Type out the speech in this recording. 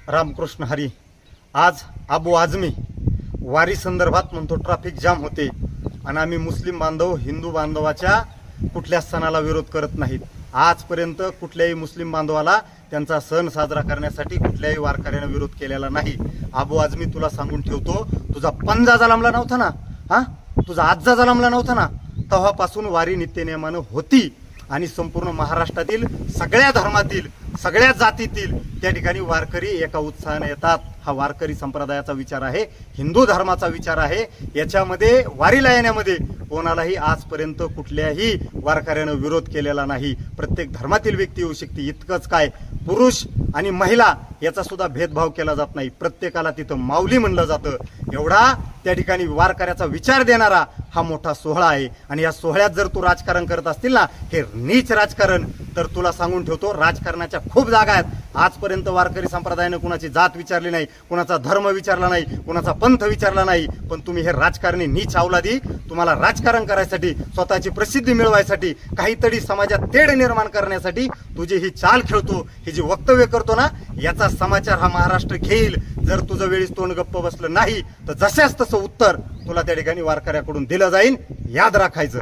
रामकृष्ण हरी। आज अबू आझमी वारी संदर्भात म्हणतो ट्रॅफिक जाम होते आणि आम्ही मुस्लिम बांधव हिंदू बांधवाच्या कुठल्या सणाला विरोध करत नाहीत। आजपर्यंत कुठल्याही मुस्लिम बांधवाला त्यांचा सण साजरा करण्यासाठी कुठल्याही वारकऱ्याने विरोध केलेला नाही। अबू आझमी तुला सांगून ठेवतो, तुझा पंजा जलमला नव्हता ना, तुझा आज्जा जलमला नव्हता ना, तेव्हापासून वारी नित्यनेमानं होती आणि संपूर्ण महाराष्ट्रातील सगळ्या धर्मातील सगळ्या जातीतील त्या ठिकाणी वारकरी एका उत्साहाने येतात। हा वारकरी संप्रदायाचा विचार आहे, हिंदू धर्माचा विचार आहे। याच्यामध्ये वारीला येण्यामध्ये कोणालाही आजपर्यंत कुठल्याही वारकऱ्याने विरोध केलेला नाही। प्रत्येक धर्मातील व्यक्ती येऊ शकते, इतकंच काय पुरुष आणि महिला याचा सुद्धा भेदभाव केला जात नाही। प्रत्येकाला तिथं माऊली म्हणलं जातं। एवढा त्या ठिकाणी वारकऱ्याचा विचार देणारा हा मोठा सोहळा आहे आणि या सोहळ्यात जर तू राजकारण करत असतील ना, हे नीच राजकारण, तर तुला सांगून ठेवतो राजकारणाच्या खूप जागा आहेत। आजपर्यंत वारकरी संप्रदायाने कुणाची जात विचारली नाही, कुणाचा धर्म विचारला नाही, कुणाचा पंथ विचारला नाही, पण तुम्ही हे राजकारणी नीच अवलादी, तुम्हाला राजकारण करायसाठी स्वतःची प्रसिद्धी मिळवायसाठी काहीतरी समाजात तेढ निर्माण करण्यासाठी तुझी ही चाल खेळतो, ही जी वक्तव्य करतो ना, याचा समाचार हा महाराष्ट्र घेईल। जर तुझं वेळीच तोंड गप्प बसलं नाही तर जशाच तसं उत्तर तुला त्या ठिकाणी वारकऱ्याकडून दिलं जाईल, याद राखायचं।